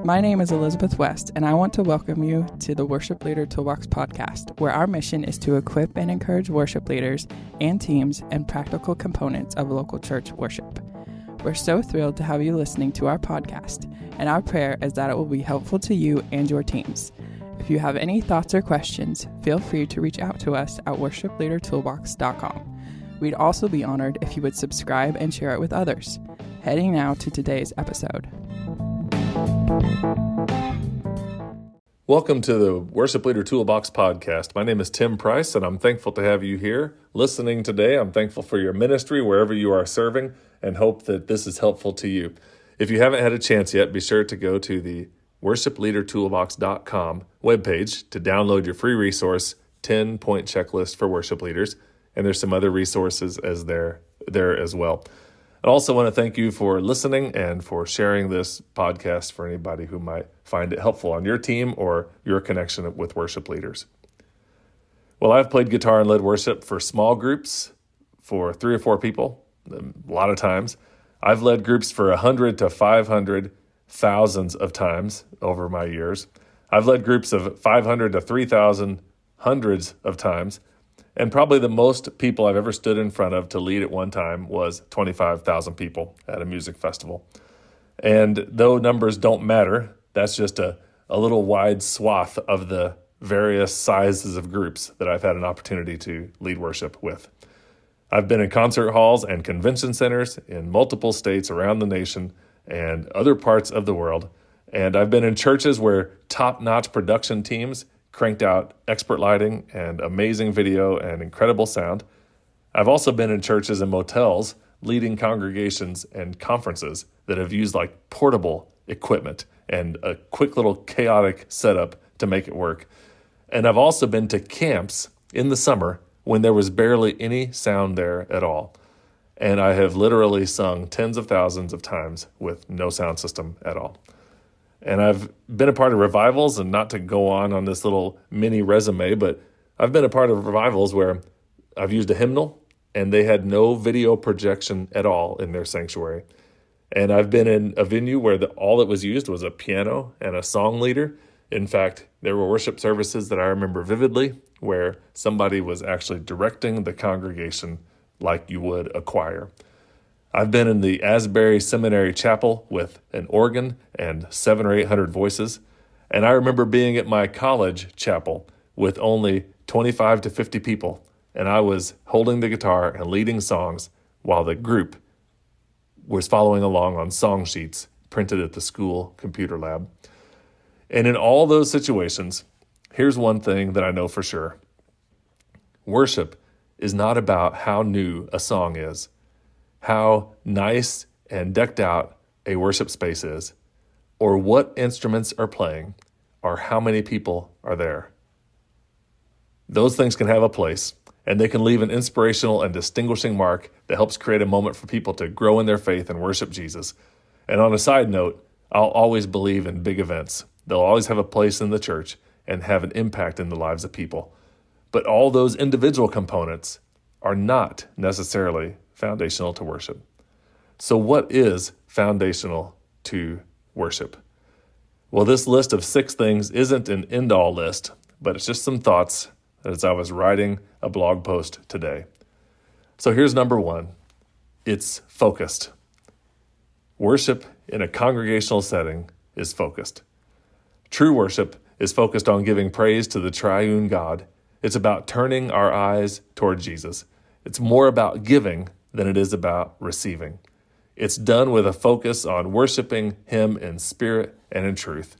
My name is Elizabeth West, and I want to welcome you to the Worship Leader Toolbox podcast, where our mission is to equip and encourage worship leaders and teams and practical components of local church worship. We're so thrilled to have you listening to our podcast, and our prayer is that it will be helpful to you and your teams. If you have any thoughts or questions, feel free to reach out to us at worshipleadertoolbox.com. We'd also be honored if you would subscribe and share it with others. Heading now to today's episode. Welcome to the Worship Leader Toolbox podcast. My name is Tim Price, and I'm thankful to have you here listening today. I'm thankful for your ministry wherever you are serving and hope that this is helpful to you. If you haven't had a chance yet, be sure to go to the worshipleadertoolbox.com webpage to download your free resource, 10-point checklist for worship leaders. And there's some other resources there as well. I also want to thank you for listening and for sharing this podcast for anybody who might find it helpful on your team or your connection with worship leaders. Well, I've played guitar and led worship for small groups for 3 or 4 people, a lot of times. I've led groups for 100 to 500 thousands of times over my years. I've led groups of 500 to 3,000 hundreds of times. And probably the most people I've ever stood in front of to lead at one time was 25,000 people at a music festival. And though numbers don't matter, that's just a little wide swath of the various sizes of groups that I've had an opportunity to lead worship with. I've been in concert halls and convention centers in multiple states around the nation and other parts of the world. And I've been in churches where top-notch production teams cranked out expert lighting and amazing video and incredible sound. I've also been in churches and motels leading congregations and conferences that have used like portable equipment and a quick little chaotic setup to make it work. And I've also been to camps in the summer when there was barely any sound there at all. And I have literally sung tens of thousands of times with no sound system at all. And I've been a part of revivals, and not to go on this little mini resume, but I've been a part of revivals where I've used a hymnal and they had no video projection at all in their sanctuary. And I've been in a venue where all that was used was a piano and a song leader. In fact, there were worship services that I remember vividly where somebody was actually directing the congregation like you would a choir. I've been in the Asbury Seminary Chapel with an organ and 700 or 800 voices. And I remember being at my college chapel with only 25 to 50 people. And I was holding the guitar and leading songs while the group was following along on song sheets printed at the school computer lab. And in all those situations, here's one thing that I know for sure. Worship is not about how new a song is, how nice and decked out a worship space is, or what instruments are playing, or how many people are there. Those things can have a place, and they can leave an inspirational and distinguishing mark that helps create a moment for people to grow in their faith and worship Jesus. And on a side note, I'll always believe in big events. They'll always have a place in the church and have an impact in the lives of people. But all those individual components are not necessarily foundational to worship. So what is foundational to worship? Well, this list of 6 things isn't an end-all list, but it's just some thoughts as I was writing a blog post today. So here's number 1. It's focused. Worship in a congregational setting is focused. True worship is focused on giving praise to the triune God. It's about turning our eyes toward Jesus. It's more about giving than it is about receiving. It's done with a focus on worshiping Him in spirit and in truth.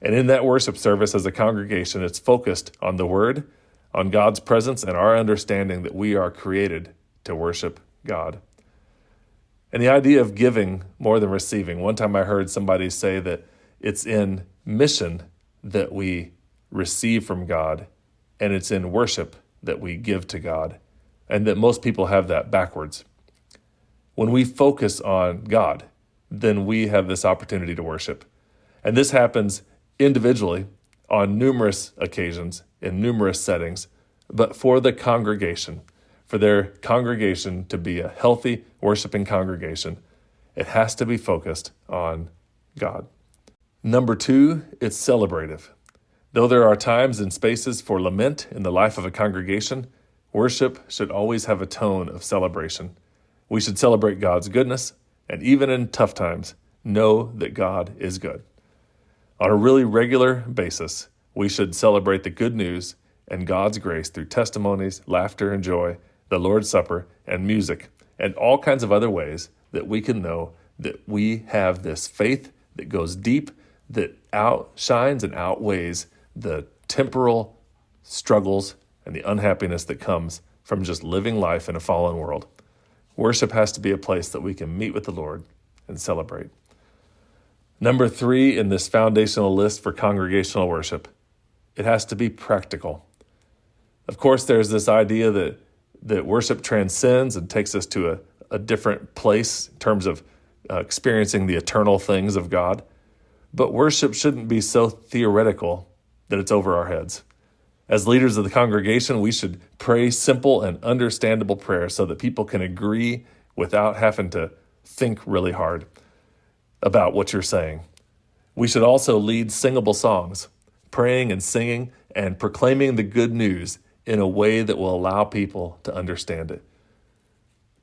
And in that worship service as a congregation, it's focused on the Word, on God's presence, and our understanding that we are created to worship God. And the idea of giving more than receiving. One time I heard somebody say that it's in mission that we receive from God, and it's in worship that we give to God. And that most people have that backwards. When we focus on God, then we have this opportunity to worship. And this happens individually on numerous occasions, in numerous settings, but for the congregation, for their congregation to be a healthy, worshiping congregation, it has to be focused on God. Number 2, it's celebrative. Though there are times and spaces for lament in the life of a congregation, worship should always have a tone of celebration. We should celebrate God's goodness, and even in tough times, know that God is good. On a really regular basis, we should celebrate the good news and God's grace through testimonies, laughter and joy, the Lord's Supper, and music, and all kinds of other ways that we can know that we have this faith that goes deep, that outshines and outweighs the temporal struggles and the unhappiness that comes from just living life in a fallen world. Worship has to be a place that we can meet with the Lord and celebrate. Number 3 in this foundational list for congregational worship, it has to be practical. Of course, there's this idea that worship transcends and takes us to a different place in terms of experiencing the eternal things of God. But worship shouldn't be so theoretical that it's over our heads. As leaders of the congregation, we should pray simple and understandable prayers so that people can agree without having to think really hard about what you're saying. We should also lead singable songs, praying and singing and proclaiming the good news in a way that will allow people to understand it.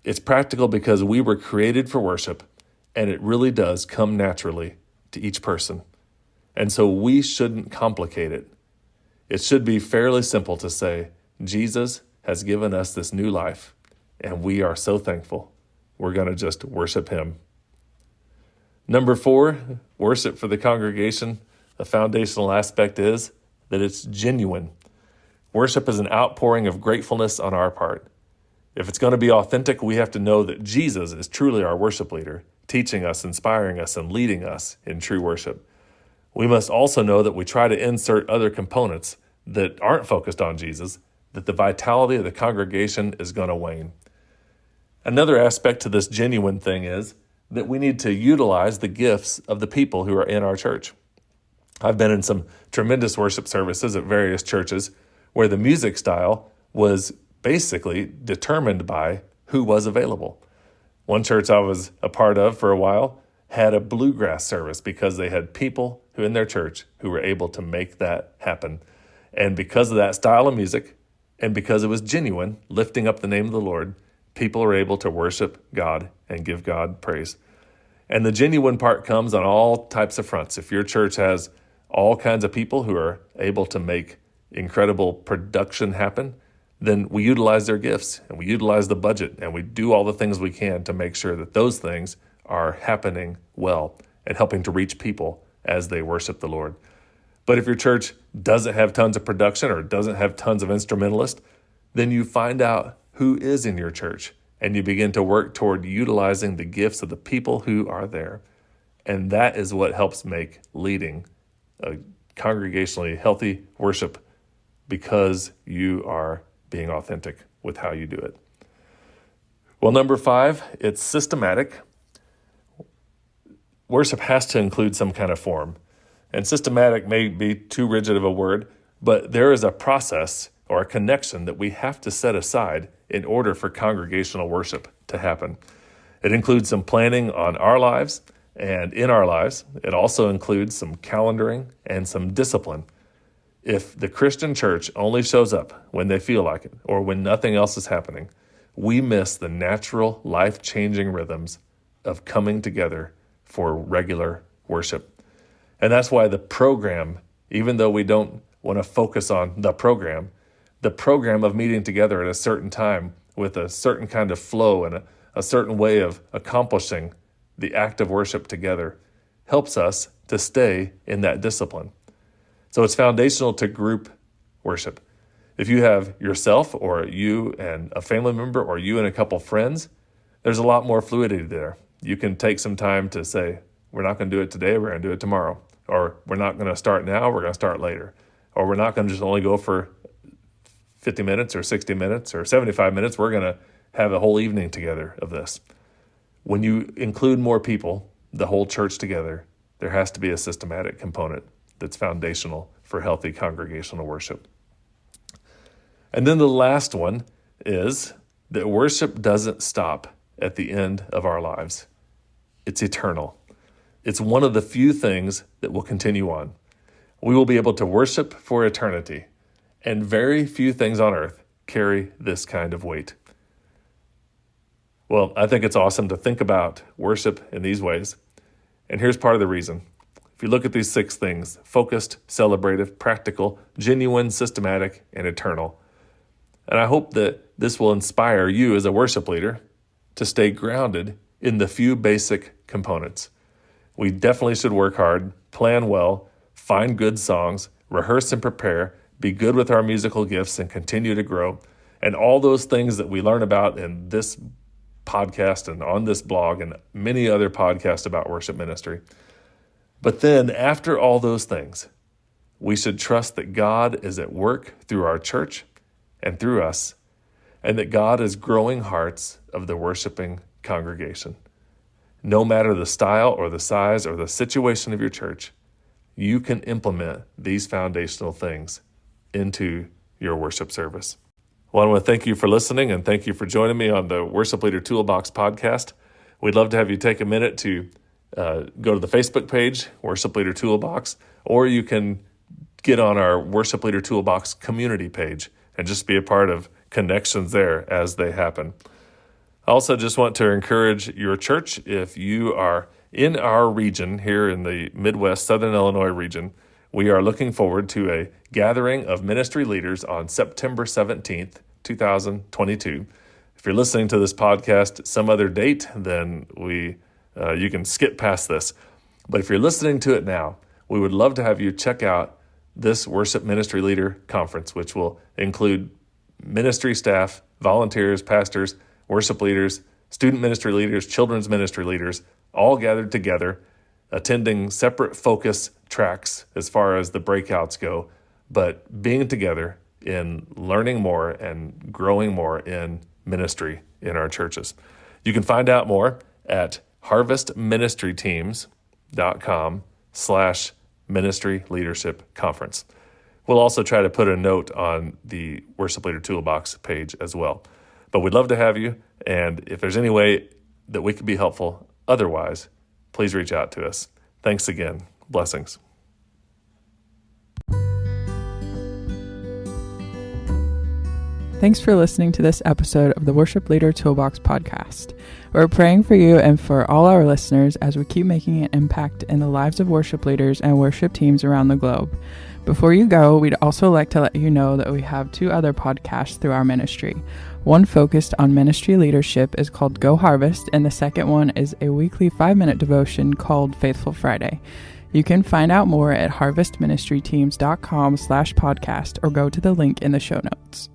It's practical because we were created for worship, and it really does come naturally to each person. And so we shouldn't complicate it. It should be fairly simple to say, Jesus has given us this new life, and we are so thankful. We're going to just worship him. Number 4, worship for the congregation. The foundational aspect is that it's genuine. Worship is an outpouring of gratefulness on our part. If it's going to be authentic, we have to know that Jesus is truly our worship leader, teaching us, inspiring us, and leading us in true worship. We must also know that we try to insert other components that aren't focused on Jesus, that the vitality of the congregation is going to wane. Another aspect to this genuine thing is that we need to utilize the gifts of the people who are in our church. I've been in some tremendous worship services at various churches where the music style was basically determined by who was available. One church I was a part of for a while had a bluegrass service because they had people who in their church who were able to make that happen. And because of that style of music, and because it was genuine, lifting up the name of the Lord, people are able to worship God and give God praise. And the genuine part comes on all types of fronts. If your church has all kinds of people who are able to make incredible production happen, then we utilize their gifts and we utilize the budget and we do all the things we can to make sure that those things are happening well and helping to reach people as they worship the Lord. But if your church doesn't have tons of production or doesn't have tons of instrumentalists, then you find out who is in your church and you begin to work toward utilizing the gifts of the people who are there. And that is what helps make leading a congregationally healthy worship, because you are being authentic with how you do it. Well, number 5, it's systematic. Worship has to include some kind of form. And systematic may be too rigid of a word, but there is a process or a connection that we have to set aside in order for congregational worship to happen. It includes some planning on our lives and in our lives. It also includes some calendaring and some discipline. If the Christian church only shows up when they feel like it or when nothing else is happening, we miss the natural, life-changing rhythms of coming together for regular worship. And that's why the program, even though we don't want to focus on the program of meeting together at a certain time with a certain kind of flow and a certain way of accomplishing the act of worship together helps us to stay in that discipline. So it's foundational to group worship. If you have yourself or you and a family member or you and a couple friends, there's a lot more fluidity there. You can take some time to say, we're not going to do it today, we're going to do it tomorrow. Or we're not going to start now, we're going to start later. Or we're not going to just only go for 50 minutes or 60 minutes or 75 minutes. We're going to have a whole evening together of this. When you include more people, the whole church together, there has to be a systematic component that's foundational for healthy congregational worship. And then the last one is that worship doesn't stop at the end of our lives. It's eternal. It's one of the few things that will continue on. We will be able to worship for eternity, and very few things on earth carry this kind of weight. Well, I think it's awesome to think about worship in these ways. And here's part of the reason. If you look at these 6 things: focused, celebrative, practical, genuine, systematic, and eternal. And I hope that this will inspire you as a worship leader to stay grounded in the few basic components. We definitely should work hard, plan well, find good songs, rehearse and prepare, be good with our musical gifts, and continue to grow. And all those things that we learn about in this podcast and on this blog and many other podcasts about worship ministry. But then after all those things, we should trust that God is at work through our church and through us, and that God is growing hearts of the worshiping congregation. No matter the style or the size or the situation of your church, you can implement these foundational things into your worship service. Well, I want to thank you for listening, and thank you for joining me on the Worship Leader Toolbox podcast. We'd love to have you take a minute to go to the Facebook page, Worship Leader Toolbox, or you can get on our Worship Leader Toolbox community page and just be a part of connections there as they happen. I also just want to encourage your church, if you are in our region here in the Midwest, Southern Illinois region, we are looking forward to a gathering of ministry leaders on September 17th, 2022. If you're listening to this podcast some other date, then you can skip past this. But if you're listening to it now, we would love to have you check out this Worship Ministry Leader Conference, which will include ministry staff, volunteers, pastors, worship leaders, student ministry leaders, children's ministry leaders, all gathered together, attending separate focus tracks as far as the breakouts go, but being together in learning more and growing more in ministry in our churches. You can find out more at harvestministryteams.com/ministry leadership conference. We'll also try to put a note on the Worship Leader Toolbox page as well. But we'd love to have you, and if there's any way that we could be helpful otherwise, please reach out to us. Thanks again. Blessings. Thanks for listening to this episode of the Worship Leader Toolbox podcast. We're praying for you and for all our listeners as we keep making an impact in the lives of worship leaders and worship teams around the globe. Before you go, we'd also like to let you know that we have 2 other podcasts through our ministry. One focused on ministry leadership is called Go Harvest, and the second one is a weekly 5-minute devotion called Faithful Friday. You can find out more at harvestministryteams.com/podcast or go to the link in the show notes.